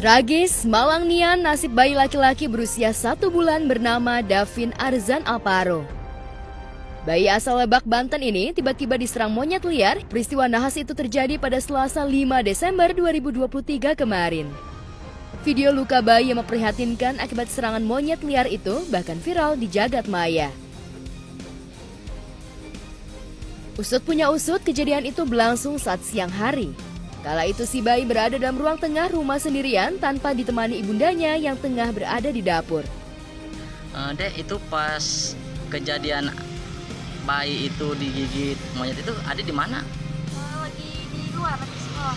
Tragis, malang nian nasib bayi laki-laki berusia 1 bulan bernama Davin Arzan Alparo. Bayi asal Lebak, Banten ini tiba-tiba diserang monyet liar. Peristiwa nahas itu terjadi pada Selasa 5 Desember 2023 kemarin. Video luka bayi yang memprihatinkan akibat serangan monyet liar itu bahkan viral di jagat maya. Usut punya usut, kejadian itu berlangsung saat siang hari. Kala itu si bayi berada dalam ruang tengah rumah sendirian tanpa ditemani ibundanya yang tengah berada di dapur. Dek, itu pas kejadian bayi itu digigit monyet itu ada di mana? Lagi di luar, lagi sekolah.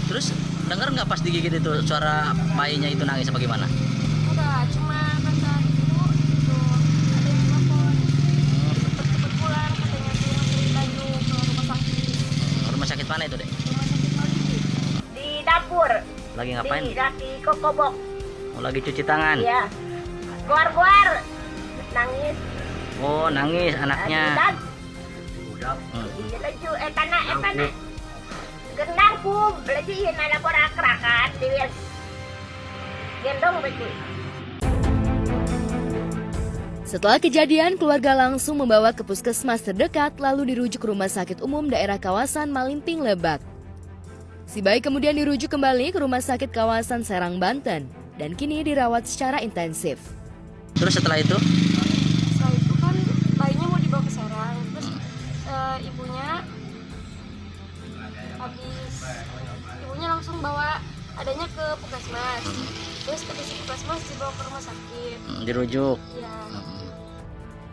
Terus dengar nggak pas digigit itu suara bayinya itu nangis apa gimana? Udah, cuma kata ibu itu ada yang telepon. Cepet-cepet pulang, katanya tuh nganterin baju ke rumah sakit. Rumah sakit mana itu, Dek? Rumah sakit Polisi. Di dapur. Lagi ngapain? Lagi kokobok. Oh, lagi cuci tangan. Iya. Keluar-keluar. Nangis. Oh, nangis anaknya. Budak. Iya laju, tanah. Gendang ku, belajar iya nala borak-rakan. Dia gendong betul. Setelah kejadian, keluarga langsung membawa ke puskesmas terdekat lalu dirujuk ke Rumah Sakit Umum Daerah Kawasan Malimping, Lebak. Si bayi kemudian dirujuk kembali ke Rumah Sakit Kawasan Serang, Banten dan kini dirawat secara intensif. Terus setelah itu? Setelah itu kan bayinya mau dibawa ke Serang, terus ibunya langsung bawa adanya ke puskesmas, terus ke puskesmas dibawa ke rumah sakit. Dirujuk. Iya.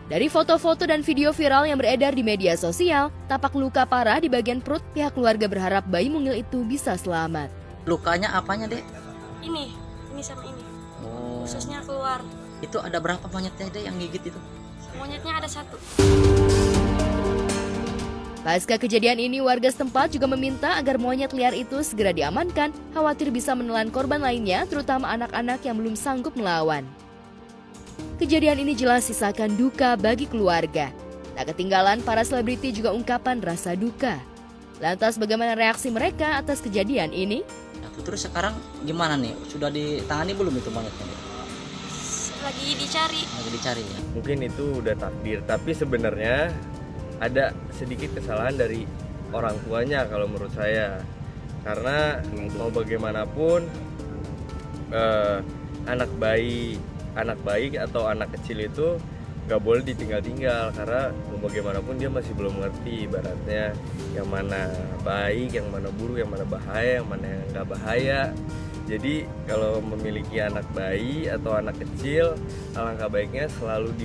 Dari foto-foto dan video viral yang beredar di media sosial, tampak luka parah di bagian perut. Pihak keluarga berharap bayi mungil itu bisa selamat. Lukanya apanya, Dek? Ini sama ini. Oh. Ususnya keluar. Itu ada berapa monyetnya, Dek, yang gigit itu? Monyetnya ada 1. Pasca kejadian ini, warga setempat juga meminta agar monyet liar itu segera diamankan, khawatir bisa menelan korban lainnya, terutama anak-anak yang belum sanggup melawan. Kejadian ini jelas sisakan duka bagi keluarga. Tak ketinggalan, para selebriti juga ungkapan rasa duka. Lantas bagaimana reaksi mereka atas kejadian ini? Terus sekarang gimana nih? Sudah ditangani belum itu monyetnya, Dek? Lagi dicari. Lagi dicari ya? Mungkin itu udah takdir, tapi sebenarnya ada sedikit kesalahan dari orang tuanya kalau menurut saya. Karena mau bagaimanapun anak bayi atau anak kecil itu nggak boleh ditinggal-tinggal, karena mau bagaimanapun dia masih belum ngerti ibaratnya yang mana baik, yang mana buruk, yang mana bahaya, yang mana yang nggak bahaya. Jadi kalau memiliki anak bayi atau anak kecil, alangkah baiknya selalu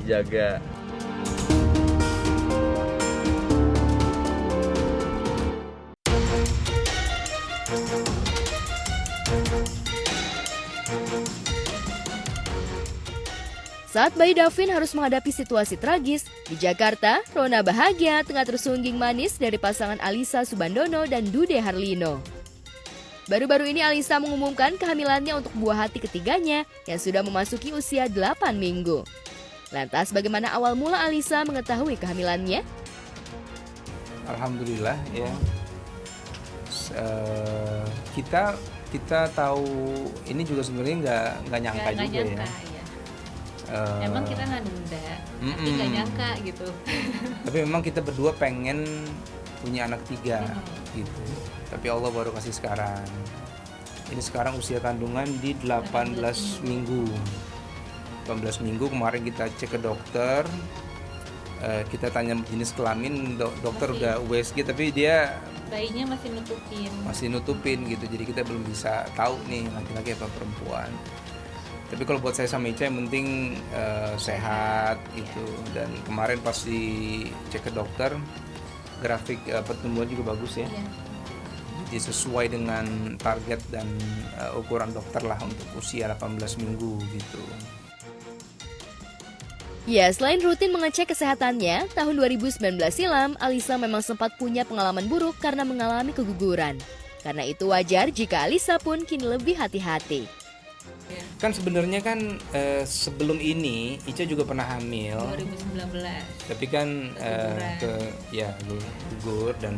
dijaga. Saat bayi Davin harus menghadapi situasi tragis, di Jakarta, Rona bahagia tengah tersungging manis dari pasangan Alisa Subandono dan Dude Harlino. Baru-baru ini Alisa mengumumkan kehamilannya untuk buah hati ketiganya yang sudah memasuki usia 8 minggu. Lantas bagaimana awal mula Alisa mengetahui kehamilannya? Alhamdulillah ya. Kita tahu ini juga sebenarnya nggak nyangka juga ya. Iya. Emang kita nggak nunda, tapi nggak nyangka gitu. Tapi memang kita berdua pengen punya anak 3 gitu. Tapi Allah baru kasih sekarang. Ini sekarang usia kandungan di 18 minggu. 18 minggu kemarin kita cek ke dokter. Kita tanya jenis kelamin, dokter udah USG tapi dia Bayinya masih nutupin gitu. Jadi kita belum bisa tahu nih laki-laki apa perempuan. Tapi kalau buat saya sama Ica yang penting sehat gitu. Dan kemarin pas dicek ke dokter, grafik pertumbuhan juga bagus ya. Jadi sesuai dengan target dan ukuran dokter lah untuk usia 18 minggu gitu. Ya, selain rutin mengecek kesehatannya, tahun 2019 silam, Alisa memang sempat punya pengalaman buruk karena mengalami keguguran. Karena itu wajar jika Alisa pun kini lebih hati-hati. Kan sebenarnya kan sebelum ini Ica juga pernah hamil 2019. tapi kan gugur dan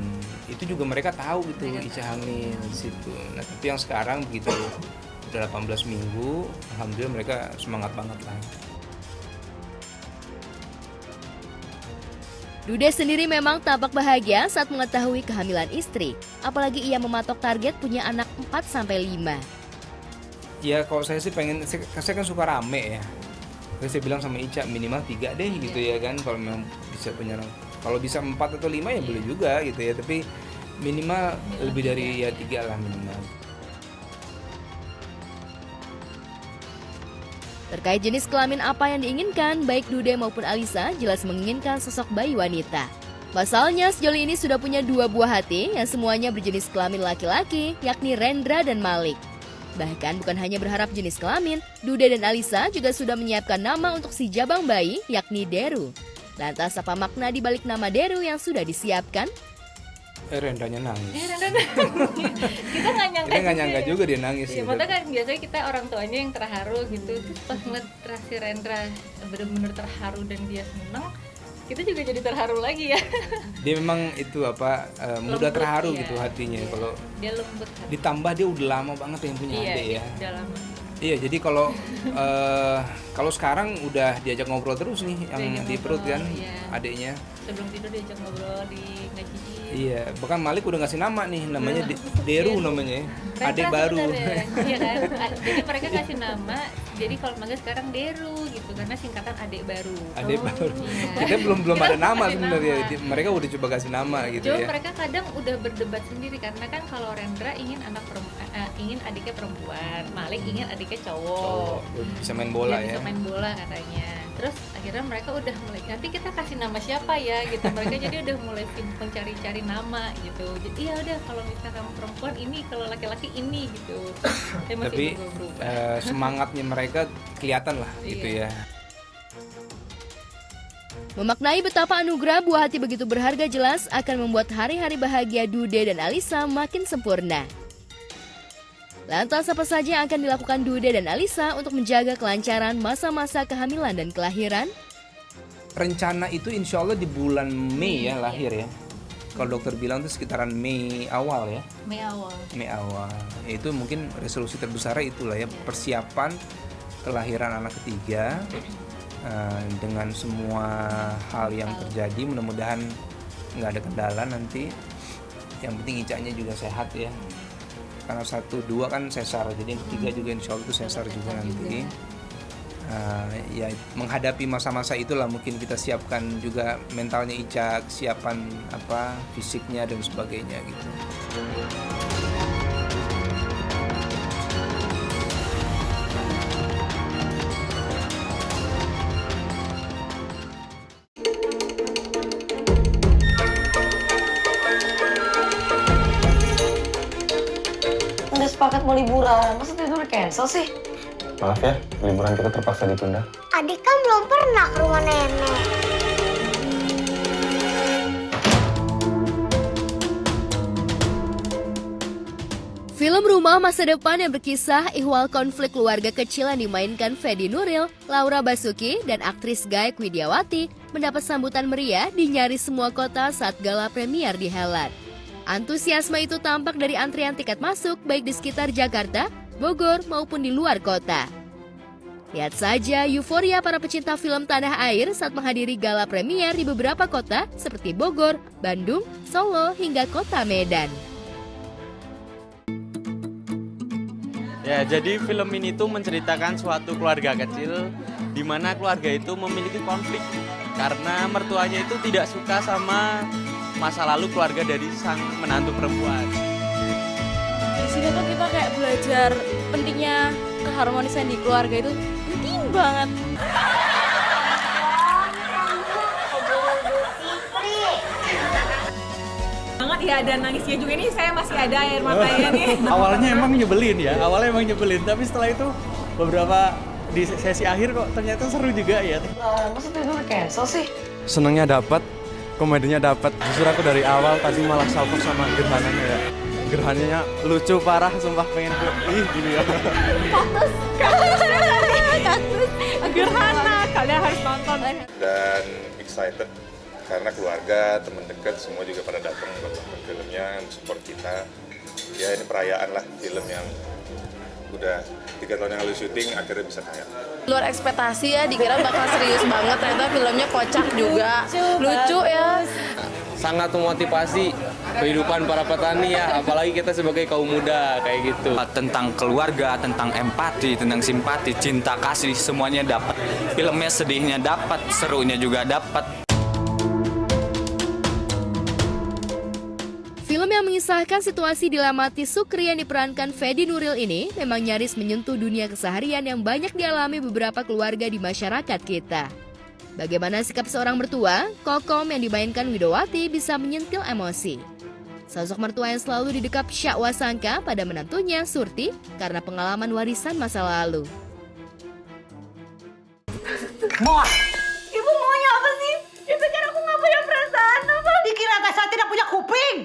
itu juga mereka tahu gitu Ica hamil di situ. Nah tapi yang sekarang begitu Sudah 18 minggu, alhamdulillah mereka semangat banget lah. Dude sendiri memang tampak bahagia saat mengetahui kehamilan istri. Apalagi ia mematok target punya anak 4-5. Ya kalau saya sih saya kan suka rame ya. Terus saya bilang sama Ica minimal 3 deh gitu ya kan. Kalau memang bisa punya anak. Kalau bisa 4 atau 5 ya boleh juga gitu ya. Tapi minimal lebih dari ya 3 lah minimal. Terkait jenis kelamin apa yang diinginkan, baik Dude maupun Alisa jelas menginginkan sosok bayi wanita. Pasalnya sejauh ini sudah punya 2 buah hati yang semuanya berjenis kelamin laki-laki, yakni Rendra dan Malik. Bahkan bukan hanya berharap jenis kelamin, Dude dan Alisa juga sudah menyiapkan nama untuk si jabang bayi, yakni Deru. Lantas apa makna di balik nama Deru yang sudah disiapkan? Rendanya nangis. Kita nggak nyangka juga dia nangis. Ya, gitu. padahal kan biasanya kita orang tuanya yang terharu gitu. Terus pas ngeliat si Rendra bener-bener terharu dan dia seneng, kita juga jadi terharu lagi ya. Dia memang itu mudah Lembut, terharu iya. gitu hatinya. Iya. Kalau Dia lembut hati. ditambah dia udah lama banget yang punya adik ya. Udah lama. Iya, jadi kalau sekarang udah diajak ngobrol terus nih yang Diajak di perut ngobrol, kan iya. adiknya. Sebelum tidur diajak ngobrol di ngaji. Iya, bahkan Malik udah ngasih nama nih, namanya Deru namanya, adik Rendra baru. sebenarnya. Iya kan? Jadi mereka kasih nama. Jadi kalau manggil sekarang Deru gitu karena singkatan adik baru. Adik baru. Iya. Kita belum Kita ada nama kasih sebenarnya. nama. Mereka udah coba kasih nama gitu Cuma ya. mereka kadang udah berdebat sendiri karena kan kalau Rendra ingin ingin adiknya perempuan, Malik ingin adiknya cowok. Bisa main bola Dia ya. bisa main bola katanya. Terus akhirnya mereka udah mulai nanti kita kasih nama siapa ya gitu. Mereka jadi udah mulai mencari-cari nama gitu. Jadi ya udah kalau misalnya kamu perempuan ini, kalau laki-laki ini gitu. Tapi semangatnya mereka kelihatan lah gitu Iya. ya. Memaknai betapa anugerah buah hati begitu berharga jelas akan membuat hari-hari bahagia Dude dan Alisa makin sempurna. Lantas apa saja yang akan dilakukan Dude dan Alisa untuk menjaga kelancaran masa-masa kehamilan dan kelahiran? Rencana itu insya Allah di bulan Mei ya lahir ya. Kalau dokter bilang itu sekitaran Mei awal ya. Mei awal. Mei awal. Itu mungkin resolusi terbesar itulah ya, persiapan kelahiran anak ketiga dengan semua hal yang terjadi. Mudah-mudahan nggak ada kendala nanti. Yang penting Icanya juga sehat ya. Karena 1, 2 kan sesar, jadi yang ketiga juga insya Allah itu sesar juga nanti. Ya menghadapi masa-masa itulah mungkin kita siapkan juga mentalnya Ica, kesiapan fisiknya dan sebagainya gitu. Udah sepakat mau liburan, masa itu udah cancel sih? Maaf ya, liburan kita terpaksa ditunda. Adik kan belum pernah ke rumah nenek. Film Rumah Masa Depan yang berkisah ihwal konflik keluarga kecil yang dimainkan Fedi Nuril, Laura Basuki, dan aktris Gaek Widiawati mendapat sambutan meriah di nyaris semua kota saat gala premier dihelat. Antusiasme itu tampak dari antrian tiket masuk baik di sekitar Jakarta, Bogor, maupun di luar kota. Lihat saja euforia para pecinta film tanah air saat menghadiri gala premier di beberapa kota seperti Bogor, Bandung, Solo, hingga kota Medan. Ya, jadi film ini tuh menceritakan suatu keluarga kecil di mana keluarga itu memiliki konflik karena mertuanya itu tidak suka sama masa lalu keluarga dari sang menantu perempuan. Di sini tuh kita kayak belajar pentingnya keharmonisan di keluarga itu penting banget. Banget ya, dan nangisnya juga ini saya masih ada air matanya nih. Awalnya emang nyebelin, tapi setelah itu beberapa di sesi akhir kok ternyata seru juga ya. Masa itu udah cancel sih? Senengnya dapat, komedinya dapat. Justru aku dari awal tadi malah salfok sama gerhananya ya. Gerhananya lucu parah, sumpah pengen gini ya. Kaktus. Gerhana, kalian harus nonton. Dan excited karena keluarga, teman dekat semua juga pada datang buat nonton filmnya, support kita. Ya ini perayaan lah film yang udah 3 tahun yang lalu syuting akhirnya bisa tayang. Luar ekspektasi ya, dikira bakal serius banget, ternyata filmnya kocak juga. Lucu ya. Sangat memotivasi kehidupan para petani ya, apalagi kita sebagai kaum muda kayak gitu. Tentang keluarga, tentang empati, tentang simpati, cinta kasih, semuanya dapat. Filmnya sedihnya dapat, serunya juga dapat. Film yang mengisahkan situasi dilematis Sukri yang diperankan Fedi Nuril ini memang nyaris menyentuh dunia keseharian yang banyak dialami beberapa keluarga di masyarakat kita. Bagaimana sikap seorang mertua, Kokom yang dimainkan Widowati bisa menyentil emosi. Sosok mertua yang selalu didekap syak wasangka pada menantunya, Surti, karena pengalaman warisan masa lalu. Ibu maunya apa sih? Dipikir aku nggak punya perasaan apa? Dikira saya tidak punya kuping.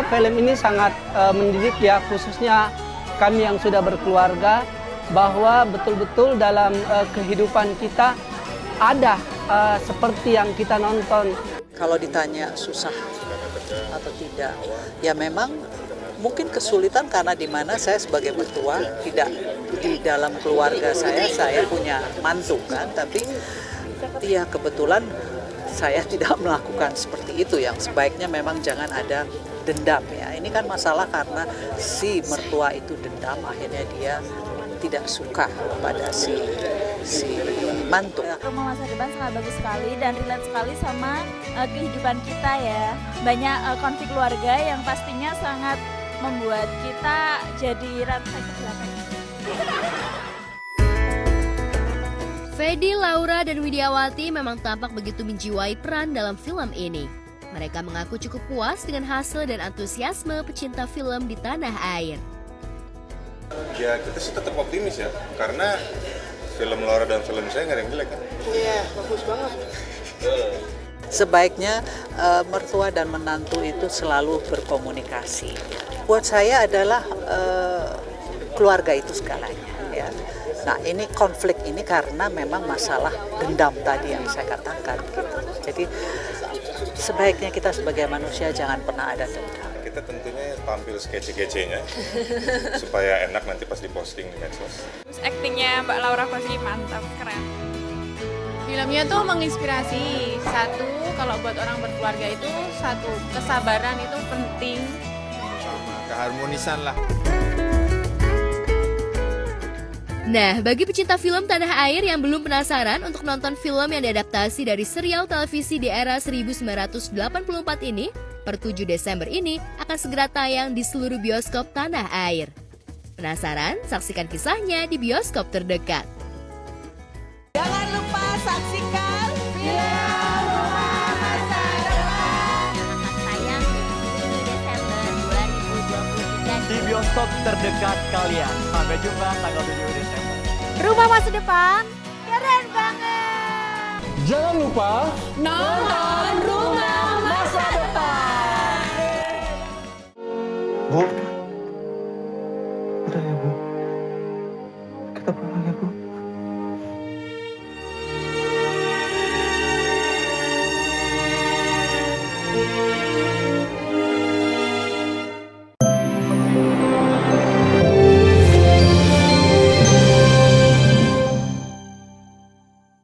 Film ini sangat mendidik ya, khususnya kami yang sudah berkeluarga, bahwa betul-betul dalam kehidupan kita ada seperti yang kita nonton. Kalau ditanya susah atau tidak, ya memang mungkin kesulitan karena di mana saya sebagai mertua tidak di dalam keluarga saya punya mantu kan, tapi ya kebetulan saya tidak melakukan seperti itu, yang sebaiknya memang jangan ada dendam ya. Ini kan masalah karena si mertua itu dendam, akhirnya dia tidak suka pada si mantu. Rumah Masa Depan sangat bagus sekali dan relate sekali sama kehidupan kita ya. Banyak konflik keluarga yang pastinya sangat membuat kita jadi rasa ke belakang. Fedi, Laura, dan Widiawati memang tampak begitu menjiwai peran dalam film ini. Mereka mengaku cukup puas dengan hasil dan antusiasme pecinta film di tanah air. Ya kita sih tetap optimis ya, karena film Laura dan film saya nggak ada yang jelek kan? Iya, bagus banget. Sebaiknya mertua dan menantu itu selalu berkomunikasi. Buat saya adalah keluarga itu segalanya ya. Nah ini konflik ini karena memang masalah dendam tadi yang saya katakan gitu. Jadi sebaiknya kita sebagai manusia jangan pernah ada dendam. Kita tentunya tampil skece-kecenya supaya enak nanti pas diposting di medsos. Terus aktingnya Mbak Laura Kossi mantap, keren. Filmnya tuh menginspirasi. Satu, kalau buat orang berkeluarga itu satu, kesabaran itu penting. Sama keharmonisan lah. Nah, bagi pecinta film tanah air yang belum penasaran untuk nonton film yang diadaptasi dari serial televisi di era 1984 ini, per 7 Desember ini akan segera tayang di seluruh bioskop tanah air. Penasaran? Saksikan kisahnya di bioskop terdekat. Jangan lupa saksikan film Rumah Masa Depan. Akan tayang di 7 Desember 2023 di bioskop terdekat kalian. Sampai jumpa tanggal 7 Desember. Rumah Masa Depan keren banget. Jangan lupa Nonton Rumah Masa Depan. Bu,